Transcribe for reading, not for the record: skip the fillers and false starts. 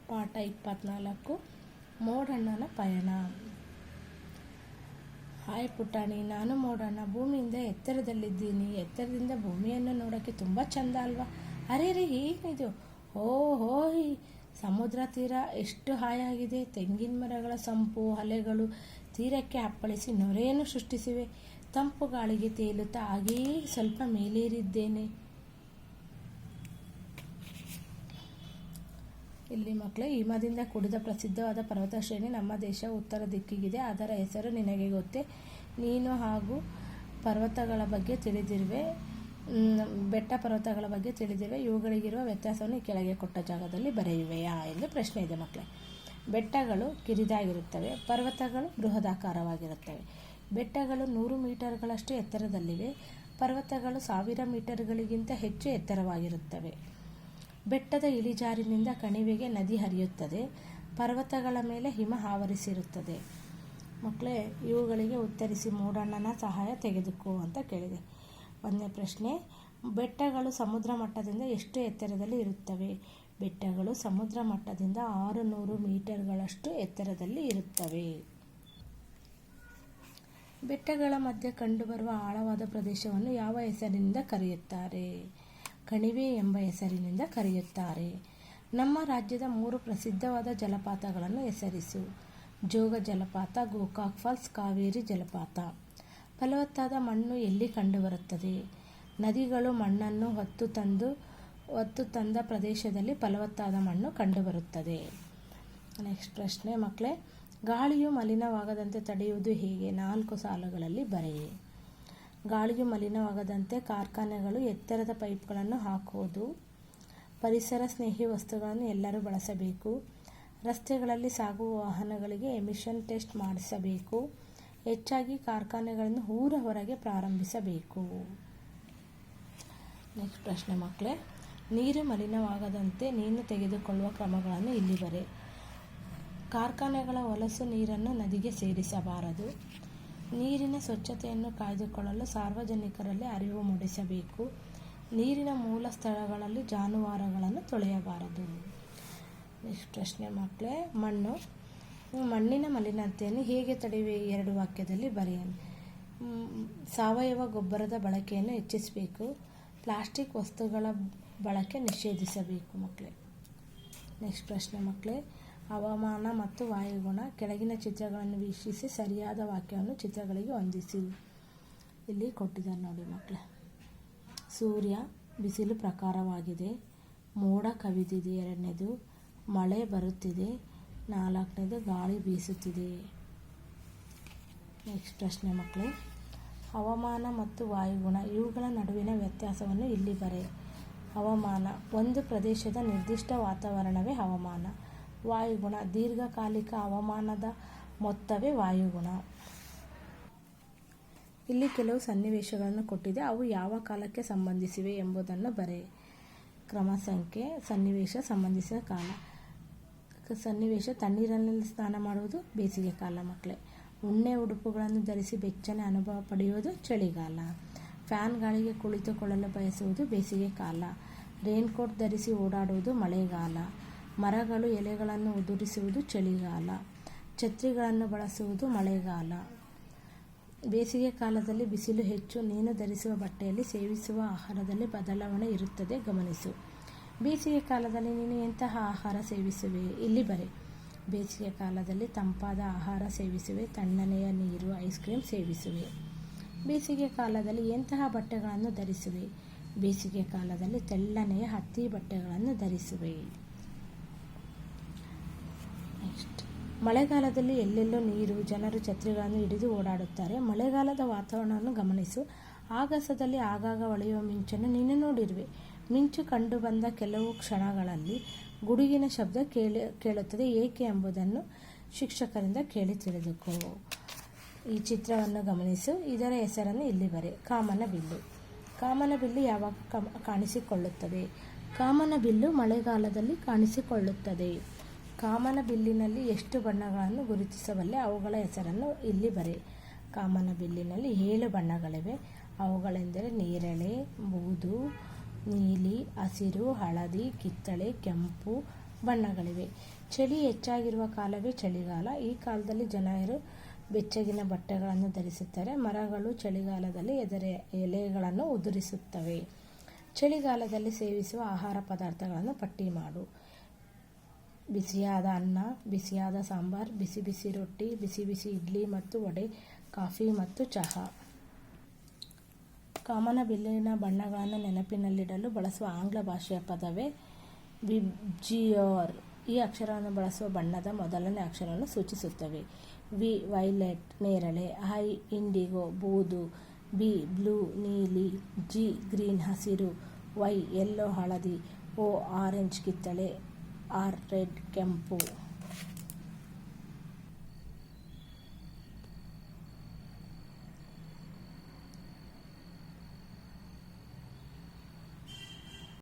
ಪಾಠ 24 ಮೋಡಣ್ಣನ ಪಯಣ. ಹಾಯ್ ಪುಟಾಣಿ, ನಾನು ಮೋಡಣ್ಣ. ಭೂಮಿಯಿಂದ ಎತ್ತರದಲ್ಲಿದ್ದೀನಿ. ಎತ್ತರದಿಂದ ಭೂಮಿಯನ್ನು ನೋಡೋಕ್ಕೆ ತುಂಬ ಚಂದ ಅಲ್ವಾ? ಅರೆ ರೀ, ಏನಿದು? ಹೋಯ್, ಸಮುದ್ರ ತೀರ ಎಷ್ಟು ಹಾಯಾಗಿದೆ. ತೆಂಗಿನ ಮರಗಳ ಸಂಪು ಅಲೆಗಳು ತೀರಕ್ಕೆ ಅಪ್ಪಳಿಸಿ ನೊರೆಯನ್ನು ಸೃಷ್ಟಿಸಿವೆ. ತಂಪು ಗಾಳಿಗೆ ತೇಲುತ್ತಾ ಹಾಗೆಯೇ ಸ್ವಲ್ಪ ಮೇಲೇರಿದ್ದೇನೆ. ಇಲ್ಲಿ ಮಕ್ಕಳೇ, ಹಿಮದಿಂದ ಕೂಡಿದ ಪ್ರಸಿದ್ಧವಾದ ಪರ್ವತ ಶ್ರೇಣಿ ನಮ್ಮ ದೇಶ ಉತ್ತರ ದಿಕ್ಕಿಗಿದೆ. ಅದರ ಹೆಸರು ನಿನಗೆ ಗೊತ್ತೇ? ನೀನು ಹಾಗೂ ಪರ್ವತಗಳ ಬಗ್ಗೆ ತಿಳಿದಿರುವೆ, ಬೆಟ್ಟ ಪರ್ವತಗಳ ಬಗ್ಗೆ ತಿಳಿದಿರುವೆ. ಇವುಗಳಿಗಿರುವ ವ್ಯತ್ಯಾಸವನ್ನು ಕೆಳಗೆ ಕೊಟ್ಟ ಜಾಗದಲ್ಲಿ ಬರೆಯುವೆಯಾ ಎಂದು ಪ್ರಶ್ನೆ ಇದೆ ಮಕ್ಕಳೇ. ಬೆಟ್ಟಗಳು ಕಿರಿದಾಗಿರುತ್ತವೆ, ಪರ್ವತಗಳು ಬೃಹದಾಕಾರವಾಗಿರುತ್ತವೆ. ಬೆಟ್ಟಗಳು 100 ಮೀಟರ್ಗಳಷ್ಟು ಎತ್ತರದಲ್ಲಿವೆ, ಪರ್ವತಗಳು 1000 ಮೀಟರ್ಗಳಿಗಿಂತ ಹೆಚ್ಚು ಎತ್ತರವಾಗಿರುತ್ತವೆ. ಬೆಟ್ಟದ ಇಳಿಜಾರಿನಿಂದ ಕಣಿವೆಗೆ ನದಿ ಹರಿಯುತ್ತದೆ. ಪರ್ವತಗಳ ಮೇಲೆ ಹಿಮ ಆವರಿಸಿರುತ್ತದೆ. ಮಕ್ಕಳೇ, ಇವುಗಳಿಗೆ ಉತ್ತರಿಸಿ ಮೋಡಣ್ಣನ ಸಹಾಯ ತೆಗೆದುಕೋ ಅಂತ ಕೇಳಿದೆ. 1ನೇ ಪ್ರಶ್ನೆ, ಬೆಟ್ಟಗಳು ಸಮುದ್ರ ಮಟ್ಟದಿಂದ ಎಷ್ಟು ಎತ್ತರದಲ್ಲಿ ಇರುತ್ತವೆ? ಬೆಟ್ಟಗಳು ಸಮುದ್ರ ಮಟ್ಟದಿಂದ 600 ಮೀಟರ್ಗಳಷ್ಟು ಎತ್ತರದಲ್ಲಿ ಇರುತ್ತವೆ. ಬೆಟ್ಟಗಳ ಮಧ್ಯೆ ಕಂಡುಬರುವ ಆಳವಾದ ಪ್ರದೇಶವನ್ನು ಯಾವ ಹೆಸರಿನಿಂದ ಕರೆಯುತ್ತಾರೆ? ಕಣಿವೆ ಎಂಬ ಹೆಸರಿನಿಂದ ಕರೆಯುತ್ತಾರೆ. ನಮ್ಮ ರಾಜ್ಯದ 3 ಪ್ರಸಿದ್ಧವಾದ ಜಲಪಾತಗಳನ್ನು ಹೆಸರಿಸು. ಜೋಗ ಜಲಪಾತ, ಗೋಕಾಕ್ ಫಾಲ್ಸ್, ಕಾವೇರಿ ಜಲಪಾತ. ಫಲವತ್ತಾದ ಮಣ್ಣು ಎಲ್ಲಿ ಕಂಡುಬರುತ್ತದೆ? ನದಿಗಳು ಮಣ್ಣನ್ನು ಹೊತ್ತು ತಂದ ಪ್ರದೇಶದಲ್ಲಿ ಫಲವತ್ತಾದ ಮಣ್ಣು ಕಂಡುಬರುತ್ತದೆ. ನೆಕ್ಸ್ಟ್ ಪ್ರಶ್ನೆ ಮಕ್ಕಳೇ, ಗಾಳಿಯು ಮಲಿನವಾಗದಂತೆ ತಡೆಯುವುದು ಹೇಗೆ? 4 ಸಾಲುಗಳಲ್ಲಿ ಬರೆಯಿ. ಗಾಳಿಯು ಮಲಿನವಾಗದಂತೆ ಕಾರ್ಖಾನೆಗಳು ಎತ್ತರದ ಪೈಪ್ಗಳನ್ನು ಹಾಕುವುದು. ಪರಿಸರ ಸ್ನೇಹಿ ವಸ್ತುಗಳನ್ನು ಎಲ್ಲರೂ ಬಳಸಬೇಕು. ರಸ್ತೆಗಳಲ್ಲಿ ಸಾಗುವ ವಾಹನಗಳಿಗೆ ಎಮಿಷನ್ ಟೆಸ್ಟ್ ಮಾಡಿಸಬೇಕು. ಹೆಚ್ಚಾಗಿ ಕಾರ್ಖಾನೆಗಳನ್ನು ಊರ ಹೊರಗೆ ಪ್ರಾರಂಭಿಸಬೇಕು. ನೆಕ್ಸ್ಟ್ ಪ್ರಶ್ನೆ ಮಕ್ಕಳೇ, ನೀರು ಮಲಿನವಾಗದಂತೆ ನೀನು ತೆಗೆದುಕೊಳ್ಳುವ ಕ್ರಮಗಳನ್ನು ಇಲ್ಲಿ ಬರೆ. ಕಾರ್ಖಾನೆಗಳ ಹೊಲಸು ನೀರನ್ನು ನದಿಗೆ ಸೇರಿಸಬಾರದು. ನೀರಿನ ಸ್ವಚ್ಛತೆಯನ್ನು ಕಾಯ್ದುಕೊಳ್ಳಲು ಸಾರ್ವಜನಿಕರಲ್ಲಿ ಅರಿವು ಮೂಡಿಸಬೇಕು. ನೀರಿನ ಮೂಲ ಸ್ಥಳಗಳಲ್ಲಿ ಜಾನುವಾರುಗಳನ್ನು ತೊಳೆಯಬಾರದು. ನೆಕ್ಸ್ಟ್ ಪ್ರಶ್ನೆ ಮಕ್ಕಳೇ, ಮಣ್ಣಿನ ಮಲಿನತೆಯನ್ನು ಹೇಗೆ ತಡೆಯುವೆ? 2 ವಾಕ್ಯದಲ್ಲಿ ಬರೆಯಿರಿ. ಸಾವಯವ ಗೊಬ್ಬರದ ಬಳಕೆಯನ್ನು ಹೆಚ್ಚಿಸಬೇಕು. ಪ್ಲಾಸ್ಟಿಕ್ ವಸ್ತುಗಳ ಬಳಕೆ ನಿಷೇಧಿಸಬೇಕು ಮಕ್ಕಳೇ. ನೆಕ್ಸ್ಟ್ ಪ್ರಶ್ನೆ ಮಕ್ಕಳೇ, ಹವಾಮಾನ ಮತ್ತು ವಾಯುಗುಣ. ಕೆಳಗಿನ ಚಿತ್ರಗಳನ್ನು ವೀಕ್ಷಿಸಿ ಸರಿಯಾದ ವಾಕ್ಯವನ್ನು ಚಿತ್ರಗಳಿಗೆ ಹೊಂದಿಸಿ. ಇಲ್ಲಿ ಕೊಟ್ಟಿದ್ದಾರೆ ನೋಡಿ ಮಕ್ಕಳೇ. ಸೂರ್ಯ, ಬಿಸಿಲು ಪ್ರಖರವಾಗಿದೆ. ಮೋಡ ಕವಿದಿದೆ. 2ನೇದು, ಮಳೆ ಬರುತ್ತಿದೆ. 4ನೇದು, ಗಾಳಿ ಬೀಸುತ್ತಿದೆ. ನೆಕ್ಸ್ಟ್ ಪ್ರಶ್ನೆ ಮಕ್ಕಳೇ, ಹವಾಮಾನ ಮತ್ತು ವಾಯುಗುಣ ಇವುಗಳ ನಡುವಿನ ವ್ಯತ್ಯಾಸವನ್ನು ಇಲ್ಲಿ ಬರೆ. ಹವಾಮಾನ ಒಂದು ಪ್ರದೇಶದ ನಿರ್ದಿಷ್ಟ ವಾತಾವರಣವೇ ಹವಾಮಾನ. ವಾಯುಗುಣ ದೀರ್ಘಕಾಲಿಕ ಹವಾಮಾನದ ಮೊತ್ತವೇ ವಾಯುಗುಣ. ಇಲ್ಲಿ ಕೆಲವು ಸನ್ನಿವೇಶಗಳನ್ನು ಕೊಟ್ಟಿದೆ, ಅವು ಯಾವ ಕಾಲಕ್ಕೆ ಸಂಬಂಧಿಸಿವೆ ಎಂಬುದನ್ನು ಬರೆ. ಕ್ರಮ ಸಂಖ್ಯೆ, ಸನ್ನಿವೇಶ, ಸಂಬಂಧಿಸಿದ ಕಾಲ. ಸನ್ನಿವೇಶ, ತಣ್ಣೀರಿನಲ್ಲಿ ಸ್ನಾನ ಮಾಡುವುದು ಬೇಸಿಗೆ ಕಾಲ ಮಕ್ಕಳೇ. ಉಣ್ಣೆ ಉಡುಪುಗಳನ್ನು ಧರಿಸಿ ಬೆಚ್ಚನೆ ಅನುಭವ ಪಡೆಯುವುದು ಚಳಿಗಾಲ. ಫ್ಯಾನ್ ಗಾಳಿಗೆ ಕುಳಿತುಕೊಳ್ಳಲು ಬಯಸುವುದು ಬೇಸಿಗೆ ಕಾಲ. ರೇನ್ಕೋಟ್ ಧರಿಸಿ ಓಡಾಡುವುದು ಮಳೆಗಾಲ. ಮರಗಳು ಎಲೆಗಳನ್ನು ಉದುರಿಸುವುದು ಚಳಿಗಾಲ. ಛತ್ರಿಗಳನ್ನು ಬಳಸುವುದು ಮಳೆಗಾಲ. ಬೇಸಿಗೆ ಕಾಲದಲ್ಲಿ ಬಿಸಿಲು ಹೆಚ್ಚು. ನೀನು ಧರಿಸುವ ಬಟ್ಟೆಯಲ್ಲಿ, ಸೇವಿಸುವ ಆಹಾರದಲ್ಲಿ ಬದಲಾವಣೆ ಇರುತ್ತದೆ, ಗಮನಿಸು. ಬೇಸಿಗೆ ಕಾಲದಲ್ಲಿ ನೀನು ಎಂತಹ ಆಹಾರ ಸೇವಿಸುವೆ? ಇಲ್ಲಿ ಬರೆ. ಬೇಸಿಗೆ ಕಾಲದಲ್ಲಿ ತಂಪಾದ ಆಹಾರ ಸೇವಿಸುವೆ. ತಣ್ಣನೆಯ ನೀರು, ಐಸ್ ಕ್ರೀಮ್ ಸೇವಿಸುವೆ. ಬೇಸಿಗೆ ಕಾಲದಲ್ಲಿ ಎಂತಹ ಬಟ್ಟೆಗಳನ್ನು ಧರಿಸುವೆ? ಬೇಸಿಗೆ ಕಾಲದಲ್ಲಿ ತೆಳ್ಳನೆಯ ಹತ್ತಿ ಬಟ್ಟೆಗಳನ್ನು ಧರಿಸುವೆ. ನೆಕ್ಸ್ಟ್, ಮಳೆಗಾಲದಲ್ಲಿ ಎಲ್ಲೆಲ್ಲೋ ನೀರು, ಜನರು ಛತ್ರಿಗಳನ್ನು ಹಿಡಿದು ಓಡಾಡುತ್ತಾರೆ. ಮಳೆಗಾಲದ ವಾತಾವರಣವನ್ನು ಗಮನಿಸು. ಆಗಸದಲ್ಲಿ ಆಗಾಗ ಹೊಳೆಯುವ ಮಿಂಚನ್ನು ನೀನು ನೋಡಿರುವೆ. ಮಿಂಚು ಕಂಡುಬಂದ ಕೆಲವು ಕ್ಷಣಗಳಲ್ಲಿ ಗುಡುಗಿನ ಶಬ್ದ ಕೇಳುತ್ತದೆ, ಏಕೆ ಎಂಬುದನ್ನು ಶಿಕ್ಷಕರಿಂದ ಕೇಳಿ ತಿಳಿದುಕೋ. ಈ ಚಿತ್ರವನ್ನು ಗಮನಿಸು. ಇದರ ಹೆಸರನ್ನು ಇಲ್ಲಿ ಬರೆ. ಕಾಮನಬಿಲ್ಲು. ಕಾಮನಬಿಲ್ಲು ಯಾವಾಗ ಕಾಣಿಸಿಕೊಳ್ಳುತ್ತದೆ? ಕಾಮನಬಿಲ್ಲು ಮಳೆಗಾಲದಲ್ಲಿ ಕಾಣಿಸಿಕೊಳ್ಳುತ್ತದೆ. ಕಾಮನಬಿಲ್ಲಿನಲ್ಲಿ ಎಷ್ಟು ಬಣ್ಣಗಳನ್ನು ಗುರುತಿಸಬಲ್ಲೆ? ಅವುಗಳ ಹೆಸರನ್ನು ಇಲ್ಲಿ ಬರೆ. ಕಾಮನಬಿಲ್ಲಿನಲ್ಲಿ 7 ಬಣ್ಣಗಳಿವೆ. ಅವುಗಳೆಂದರೆ ನೇರಳೆ, ಬೂದು, ನೀಲಿ, ಹಸಿರು, ಹಳದಿ, ಕಿತ್ತಳೆ, ಕೆಂಪು, ಬಣ್ಣಗಳಿವೆ. ಚಳಿ ಹೆಚ್ಚಾಗಿರುವ ಕಾಲವೇ ಚಳಿಗಾಲ. ಈ ಕಾಲದಲ್ಲಿ ಜನರು ಬೆಚ್ಚಗಿನ ಬಟ್ಟೆಗಳನ್ನು ಧರಿಸುತ್ತಾರೆ. ಮರಗಳು ಚಳಿಗಾಲದಲ್ಲಿ ಎಲೆಗಳನ್ನು ಉದುರಿಸುತ್ತವೆ. ಚಳಿಗಾಲದಲ್ಲಿ ಸೇವಿಸುವ ಆಹಾರ ಪದಾರ್ಥಗಳನ್ನು ಪಟ್ಟಿ ಮಾಡು. ಬಿಸಿಯಾದ ಅನ್ನ, ಬಿಸಿಯಾದ ಸಾಂಬಾರ್, ಬಿಸಿ ಬಿಸಿ ರೊಟ್ಟಿ, ಬಿಸಿ ಬಿಸಿ ಇಡ್ಲಿ ಮತ್ತು ವಡೆ, ಕಾಫಿ ಮತ್ತು ಚಹಾ. ಕಾಮನಬಿಲ್ಲಿನ ಬಣ್ಣಗಳನ್ನು ನೆನಪಿನಲ್ಲಿಡಲು ಬಳಸುವ ಆಂಗ್ಲ ಭಾಷೆಯ ಪದವೇ ವಿಬ್ಜಿಯೋರ್. ಈ ಅಕ್ಷರವನ್ನು ಬಳಸುವ ಬಣ್ಣದ ಮೊದಲನೇ ಅಕ್ಷರವನ್ನು ಸೂಚಿಸುತ್ತವೆ. ವಿ ವೈಲೆಟ್ ನೇರಳೆ, ಐ ಇಂಡಿಗೋ ಬೂದು, ಬಿ ಬ್ಲೂ ನೀಲಿ, ಜಿ ಗ್ರೀನ್ ಹಸಿರು, ವೈ ಯೆಲ್ಲೋ ಹಳದಿ, ಓ ಆರೆಂಜ್ ಕಿತ್ತಳೆ, ಆರ್ ರೆಡ್ ಕೆಂಪು.